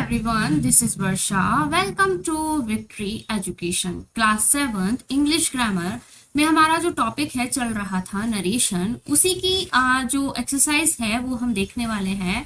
everyone, this is Varsha. Welcome to Victory Education. Class 7th English Grammar में हमारा जो topic है चल रहा था नरेशन, उसी की जो एक्सरसाइज है वो हम देखने वाले हैं।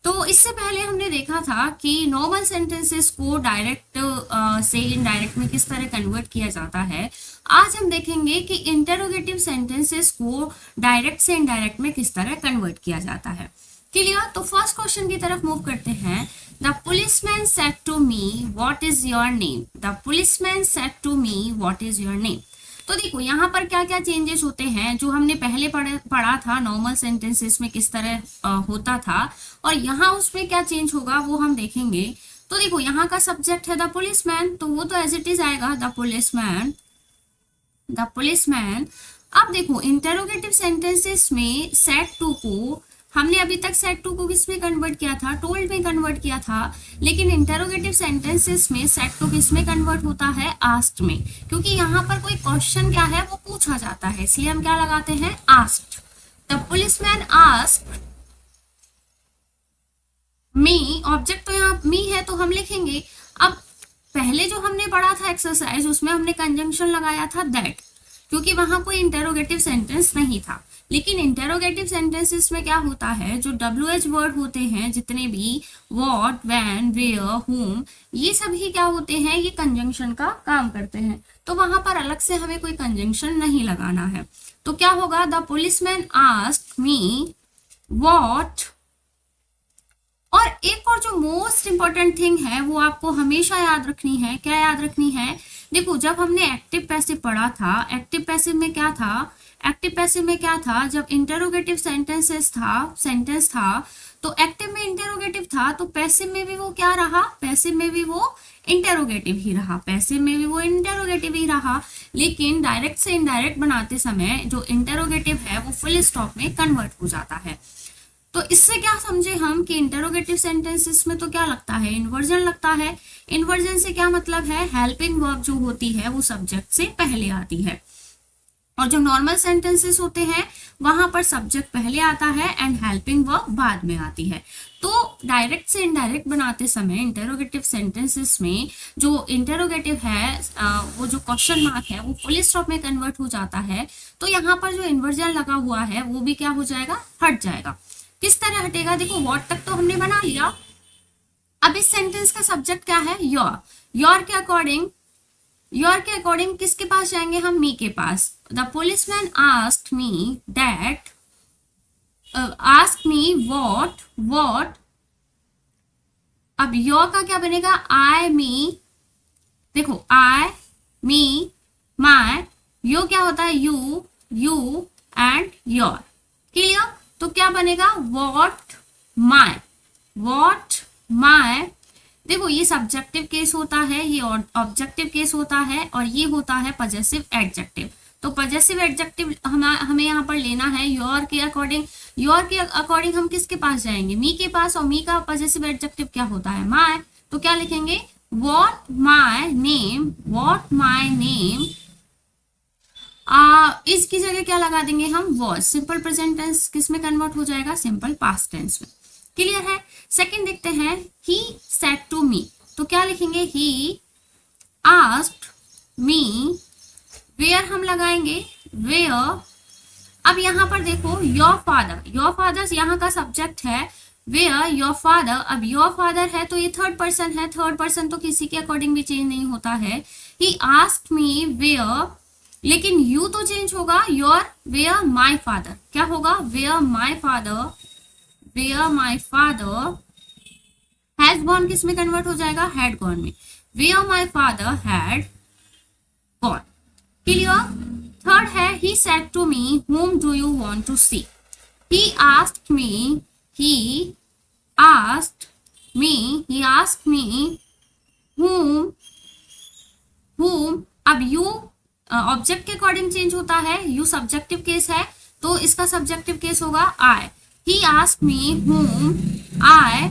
तो इससे पहले हमने देखा था कि नॉर्मल सेंटेंसेस को डायरेक्ट से इनडायरेक्ट में किस तरह कन्वर्ट किया जाता है। आज हम देखेंगे कि इंटरोगेटिव सेंटेंसेस को डायरेक्ट से इनडायरेक्ट में किस तरह कन्वर्ट किया जाता है। क्लियर? तो फर्स्ट क्वेश्चन की तरफ मूव करते हैं। The policeman said to me what is your name. The policeman said to me what is your name. तो देखो यहाँ पर क्या क्या चेंजेस होते हैं जो हमने पहले पढ़ा था नॉर्मल सेंटेंसेस में किस तरह होता था, और यहाँ उसमें क्या चेंज होगा वो हम देखेंगे। तो देखो यहाँ का सब्जेक्ट है द पुलिसमैन, तो वो तो एज इट इज आएगा द पुलिसमैन, द पुलिसमैन। अब देखो इंटरोगेटिव सेंटेंसेस में सेड टू को हमने अभी तक सेड टू को किस में कन्वर्ट किया था, टोल्ड में कन्वर्ट किया था, लेकिन इंटरोगेटिव सेंटेंसेस में सेड टू किस में कन्वर्ट होता है, आस्क्ड में, क्योंकि यहाँ पर कोई क्वेश्चन क्या है वो पूछा जाता है, इसलिए हम क्या लगाते हैं, asked. The policeman asked me, object तो यहाँ मी है तो हम लिखेंगे। अब पहले जो हमने पढ़ा था एक्सरसाइज उसमें हमने कंजंक्शन लगाया था दैट, क्योंकि वहां कोई इंटरोगेटिव सेंटेंस नहीं था। लेकिन इंटरोगेटिव सेंटेंसेस में क्या होता है, जो WH वर्ड होते हैं जितने भी, व्हाट, व्हेन, वेयर, हुम, ये सभी क्या होते हैं, ये कंजंक्शन का काम करते हैं। तो वहां पर अलग से हमें कोई कंजंक्शन नहीं लगाना है। तो क्या होगा, the policeman asked me what. और एक और जो मोस्ट इंपॉर्टेंट थिंग है वो आपको हमेशा याद रखनी है। क्या याद रखनी है, देखो जब हमने एक्टिव पैसिव पढ़ा था, एक्टिव पैसिव में क्या था, एक्टिव पैसिव में क्या था, जब इंटरोगेटिव सेंटेंस था तो एक्टिव में इंटरोगेटिव था, तो पैसिव में भी वो क्या रहा, पैसिव में भी वो इंटरोगेटिव ही रहा, पैसिव में भी वो इंटरोगेटिव ही रहा। लेकिन डायरेक्ट से इनडायरेक्ट बनाते समय जो इंटरोगेटिव है वो फुल स्टॉप में कन्वर्ट हो जाता है। तो इससे क्या समझे हम कि इंटरोगेटिव सेंटेंसेस में तो क्या लगता है, इन्वर्जन लगता है। इन्वर्जन से क्या मतलब है, हेल्पिंग वर्ब जो होती है वो सब्जेक्ट से पहले आती है, और जो नॉर्मल सेंटेंसेस होते हैं वहां पर सब्जेक्ट पहले आता है एंड हेल्पिंग वर्ब बाद में आती है। तो डायरेक्ट से इनडायरेक्ट बनाते समय इंटरोगेटिव सेंटेंसेस में जो इंटरोगेटिव है वो जो क्वेश्चन मार्क है वो फुल स्टॉप में कन्वर्ट हो जाता है। तो यहाँ पर जो इन्वर्जन लगा हुआ है वो भी क्या हो जाएगा, हट जाएगा। किस तरह हटेगा, देखो व्हाट तक तो हमने बना लिया। अब इस सेंटेंस का सब्जेक्ट क्या है, योर। योर के अकॉर्डिंग किसके पास जाएंगे हम, मी के पास। The policeman asked me that, asked me what. अब योर का क्या बनेगा, आई मी, देखो आई मी माई, यो क्या होता है, यू एंड योर। क्लियर? तो क्या बनेगा, व्हाट माई। देखो ये सब्जेक्टिव केस होता है, ये ऑब्जेक्टिव केस होता है, और ये होता है पजेसिव एडजेक्टिव। तो पजेसिव एडजेक्टिव हमें यहाँ पर लेना है योर के अकॉर्डिंग। योर के अकॉर्डिंग हम किसके पास जाएंगे, मी के पास, और मी का पजेसिव एडजेक्टिव क्या होता है, माई। तो क्या लिखेंगे, व्हाट माई नेम। इसकी जगह क्या लगा देंगे हम, वॉज। सिंपल प्रेजेंट टेंस किस में कन्वर्ट हो जाएगा, सिंपल पास्ट टेंस में। क्लियर है? सेकंड देखते हैं, ही सेड टू मी। तो क्या लिखेंगे, ही आस्क्ड मी, वेयर हम लगाएंगे, वेयर। अब यहाँ पर देखो योर फादर यहाँ का सब्जेक्ट है, वेयर योर फादर। अब योर फादर है तो ये थर्ड पर्सन है, थर्ड पर्सन तो किसी के अकॉर्डिंग भी चेंज नहीं होता है। ही आस्क्ड मी वेयर, लेकिन यू तो चेंज होगा, योर वेयर माई फादर। क्या होगा, where my father has gone किस में कन्वर्ट हो जाएगा, हैड गॉन में। Where my father had gone. Clear? Third है, he said to me whom do you want to see। he asked me whom। अब you object के according change होता है, यू सब्जेक्टिव केस है तो इसका सब्जेक्टिव केस होगा I. He asked me whom I।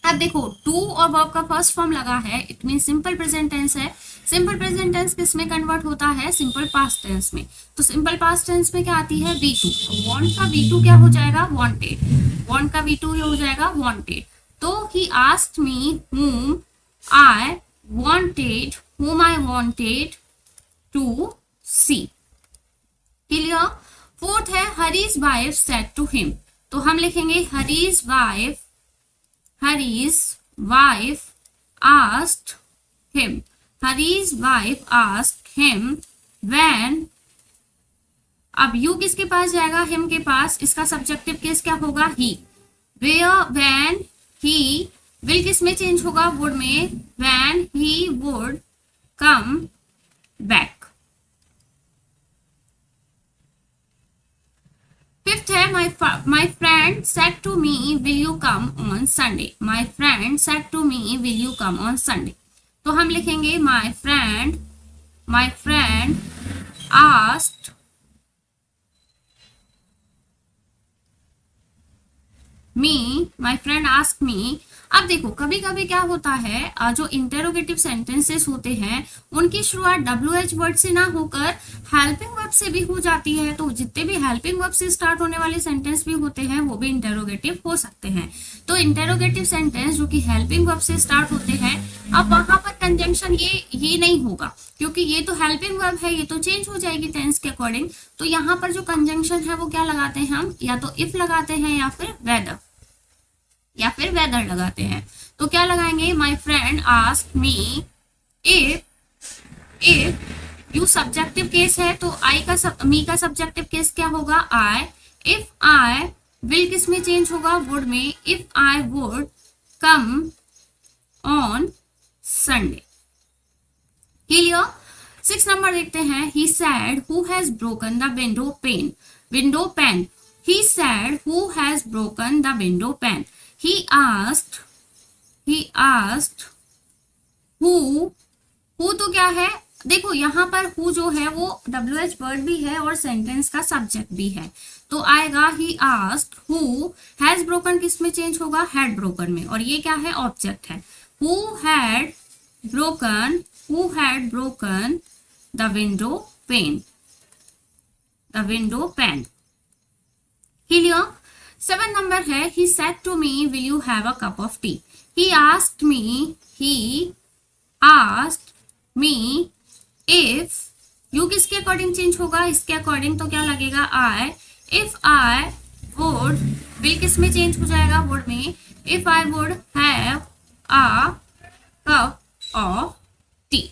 अब देखो टू और वर्ब का फर्स्ट फॉर्म लगा है, it mean simple present tense है। सिंपल प्रेजेंट टेंस किस में कन्वर्ट होता है, सिंपल पास्ट टेंस में। तो सिंपल पास्ट टेंस में क्या आती है, V2। वांट का V2 क्या हो जाएगा, वांटेड। वांट का V2 हो जाएगा वांटेड। तो he asked me whom I wanted to see. Clear. Fourth है Hari's wife said to him. तो हम लिखेंगे Hari's wife asked him. Hari's wife asked him when. अब यू किसके पास जाएगा, हिम के पास. इसका सब्जेक्टिव केस क्या होगा, he. Where when he. Will किस में चेंज होगा, वुड में. When he would come back. Fifth है my friend said to me will you come on Sunday. my friend said to me will you come on Sunday. तो हम लिखेंगे my friend asked me. अब देखो कभी कभी क्या होता है, जो इंटेरोगेटिव सेंटेंसेस होते हैं उनकी शुरुआत WH वर्ड से ना होकर हेल्पिंग वर्ब से भी हो जाती है. तो जितने भी हेल्पिंग वर्ब से स्टार्ट होने वाले सेंटेंस भी होते हैं वो भी इंटेरोगेटिव हो सकते हैं. तो इंटेरोगेटिव सेंटेंस जो कि हेल्पिंग वर्ब से स्टार्ट होते हैं, अब वहां पर कंजंक्शन ये नहीं होगा क्योंकि ये तो हेल्पिंग वर्ब है, ये तो चेंज हो जाएगी टेंस के अकॉर्डिंग. तो यहाँ पर जो कंजंक्शन है वो क्या लगाते हैं हम, या तो इफ लगाते हैं या फिर वेदर लगाते हैं. तो क्या लगाएंगे, my friend asked me if you subjective case है तो मी का सब्जेक्टिव केस क्या होगा, आई. इफ आई विल किस में चेंज होगा, वुड में. If I would come on Sunday. Clear. 6 number देखते हैं. He said who has broken the window pane. He said who has broken the window pane. He asked who तो क्या है, देखो यहाँ पर who जो है वो WH वर्ड भी है और सेंटेंस का सब्जेक्ट भी है. तो आएगा he asked who. has broken किस में चेंज होगा, had broken में. और ये क्या है, ऑब्जेक्ट है. who had broken the window pane. Clear. 7 number है. He said to me will you have a cup of tea. He asked me if. you किसके अकॉर्डिंग चेंज होगा, इसके अकॉर्डिंग. तो क्या लगेगा, I. if I would. will किस में change हो जाएगा, would में. if I would have a cup of tea.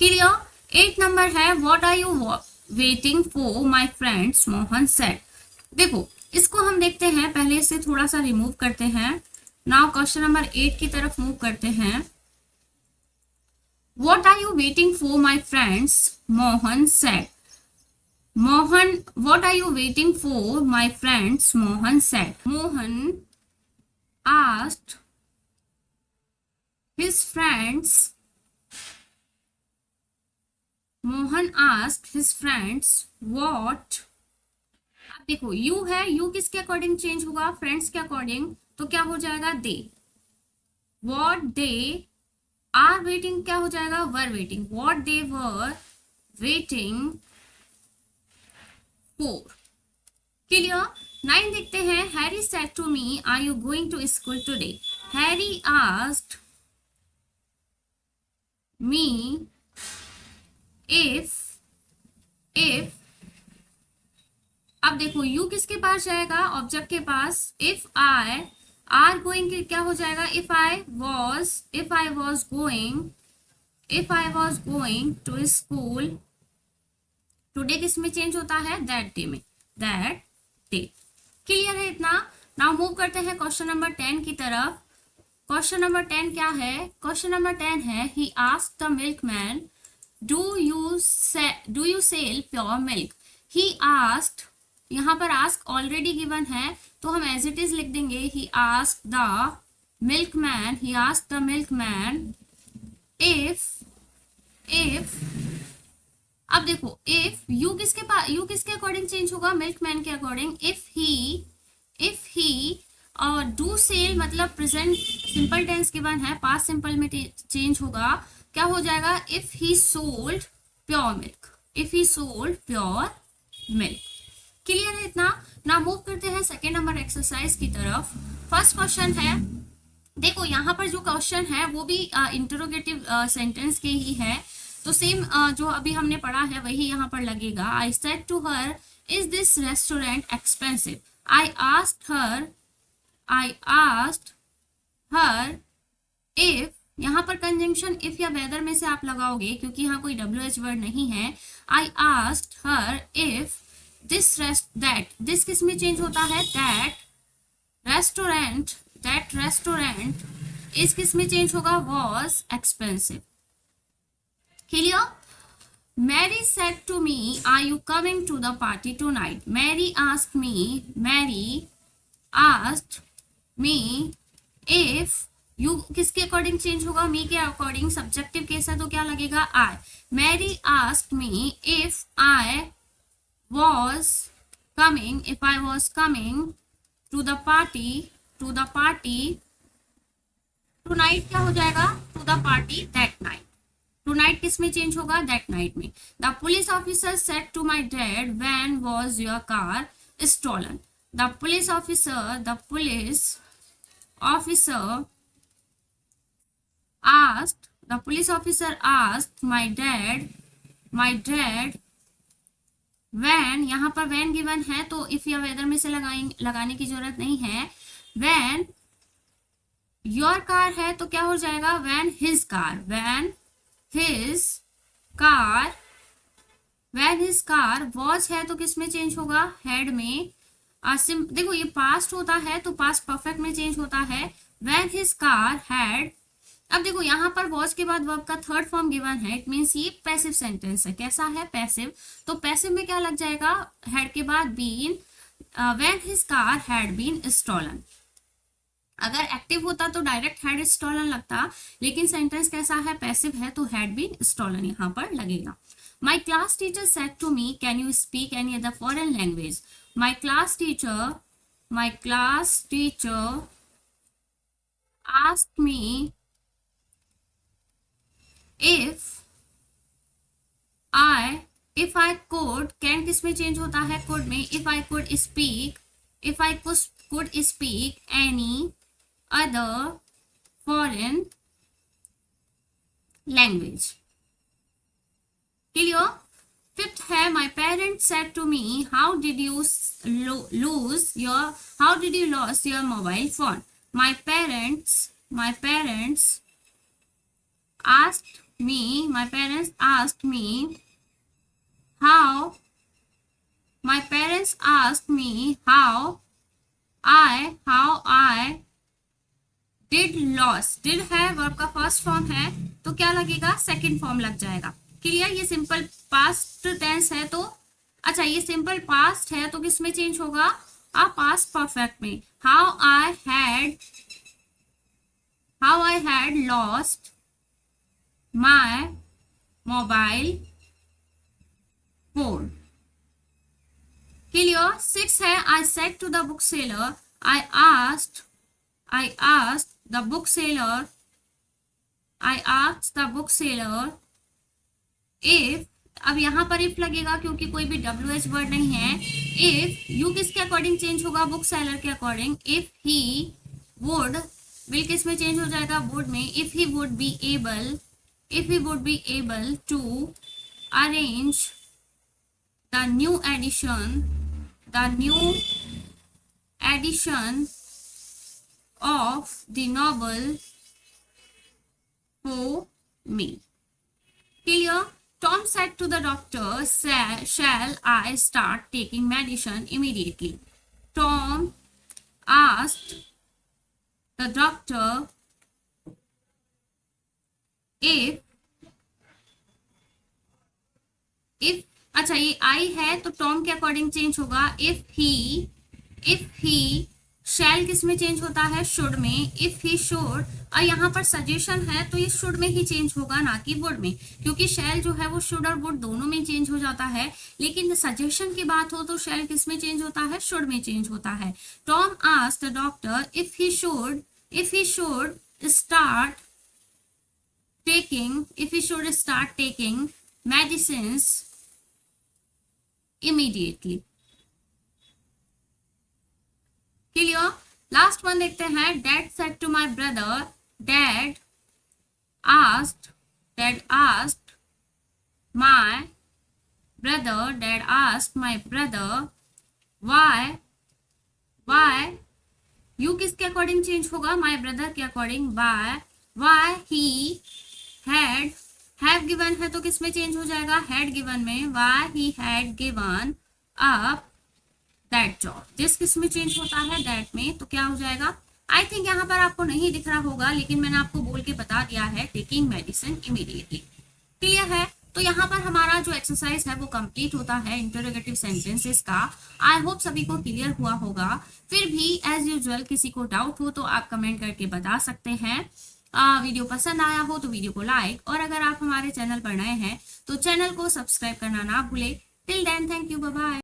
Clear. 8 number है. what are you waiting for my friends Mohan said. देखो इसको हम देखते हैं, पहले इसे थोड़ा सा रिमूव करते हैं. नाउ क्वेश्चन नंबर 8 की तरफ मूव करते हैं. What are you waiting for my friends Mohan said. What are you waiting for my friends Mohan said. Mohan asked his friends what. देखो यू है, यू किसके अकॉर्डिंग चेंज होगा, friends के according. तो क्या हो जाएगा, they. What they are waiting क्या हो जाएगा, were waiting. What they were waiting for. Clear. 9 देखते हैं. Harry said to me are you going to school today. Harry asked me if. अब देखो यू किसके पास जाएगा, ऑब्जेक्ट के पास. इफ आई आर गोइंग क्या हो जाएगा, if I was going to school. Today किस में चेंज होता है, दैट डे. क्लियर है इतना. नाउ मूव करते हैं क्वेश्चन नंबर 10 की तरफ. क्वेश्चन नंबर 10 क्या है, क्वेश्चन नंबर 10 है. He asked the milkman do you sell pure milk. He asked. यहाँ पर आस्क ऑलरेडी गिवन है तो हम एज इट इज लिख देंगे. ही आस्क्ड द मिल्कमैन इफ. अब देखो इफ यू किसके अकॉर्डिंग चेंज होगा, मिल्कमैन के अकॉर्डिंग. इफ ही और डू सेल मतलब प्रेजेंट सिंपल टेंस गिवन है, पास्ट सिंपल में चेंज होगा. क्या हो जाएगा, if he sold pure milk. Clear है इतना. ना मूव करते हैं सेकेंड नंबर एक्सरसाइज की तरफ. फर्स्ट क्वेश्चन है देखो यहाँ पर जो क्वेश्चन है वो भी इंटरोगेटिव सेंटेंस के ही है, तो सेम जो अभी हमने पढ़ा है वही यहाँ पर लगेगा। I said to her, is this restaurant expensive? I asked her if, यहाँ पर कंजंक्शन इफ या वेदर में से आप लगाओगे क्योंकि यहाँ कोई WH वर्ड नहीं है। आई asked her if that, this किस में चेंज होता है? दैट रेस्टोरेंट इस किस में चेंज होगा? Was expensive. Clear? Mary said to me, are you coming to the party tonight? Mary asked me if, you किसके अकॉर्डिंग चेंज होगा? मी के अकॉर्डिंग। सब्जेक्टिव केस है तो क्या लगेगा? आई। Mary asked me if I was coming to the party tonight, क्या हो जाएगा? to the party that night। tonight किस में चेंज होगा? that night में। the police officer said to my dad, when was your car stolen? the police officer asked my dad when, यहाँ पर when given है तो इफ या weather में से लगाने की जरूरत नहीं है। when your car है तो क्या हो जाएगा? when his car was है तो किस में चेंज होगा? had में। देखो ये पास्ट होता है तो पास्ट परफेक्ट में चेंज होता है। when his car had, अब देखो यहाँ पर वॉज के बाद वर्ब का थर्ड फॉर्म गिवन है, इट मीन्स ये पैसिव सेंटेंस है। कैसा है? पैसिव। तो पैसिव में क्या लग जाएगा? हैड के बाद been. When his car had been stolen. अगर एक्टिव होता तो डायरेक्ट हैड स्टॉलन लगता, लेकिन सेंटेंस कैसा है? पैसिव है तो हैड बीन स्टॉलन यहाँ पर लगेगा। My class teacher said to me, can you speak any other foreign language? My class teacher asked me if I could, can किस में चेंज होता है? could में। if I could speak any other foreign language। Clear? Fifth है, my parents said to me, how did you lose your mobile phone? my parents asked me how I did lose। did है verb का first form है तो क्या लगेगा? Second form लग जाएगा। Clear? ये सिंपल पास्ट टेंस है तो, अच्छा ये सिंपल पास्ट है तो किस में चेंज होगा? पास्ट परफेक्ट में। how I had lost my mobile phone। Clear? 6 है, I said to the bookseller, I asked the bookseller if, अब यहाँ पर if लगेगा क्योंकि कोई भी WH वर्ड नहीं है। if, you किसके अकॉर्डिंग चेंज होगा? बुक सेलर के according. if he would, will किस में चेंज हो जाएगा? would में। if he would be able to arrange the new edition of the novel for me। Clear? Tom said to the doctor, shall I start taking medicine immediately? Tom asked the doctor if, अच्छा ये आई है तो Tom के according change होगा। If he शैल किस में change होता है? शुड में। इफ ही शुड, और यहाँ पर सजेशन है तो ये शुड में ही चेंज होगा ना कि वुड में, क्योंकि शैल जो है वो शुड और वुड दोनों में चेंज हो जाता है। लेकिन सजेशन की बात हो तो शैल किस में चेंज होता है? शुड में चेंज होता है। Tom asked the doctor if he should start taking medicines immediately। Clear? Last one देखते हैं, dad said to my brother, dad asked, dad asked my brother, dad asked my brother why, why, you किसके according change होगा, my brother के according, why he had, have given है तो किस में change हो जाएगा, हैड गिवन में, why he had given up that job, this किस में चेंज होता है, दैट में, तो क्या हो जाएगा, आई थिंक यहाँ पर आपको नहीं दिख रहा होगा लेकिन मैंने आपको बोल के बता दिया है, टेकिंग मेडिसिन इमीडिएटली। क्लियर है? तो यहाँ पर हमारा जो एक्सरसाइज है वो कंप्लीट होता है इंटरोगेटिव सेंटेंसेस का। आई होप सभी को क्लियर हुआ होगा। फिर भी एज यूजुअल किसी को डाउट हो तो आप कमेंट करके बता सकते हैं। वीडियो पसंद आया हो तो वीडियो को लाइक, और अगर आप हमारे चैनल पर नए हैं तो चैनल को सब्सक्राइब करना ना भूले। Till then, thank you, bye bye.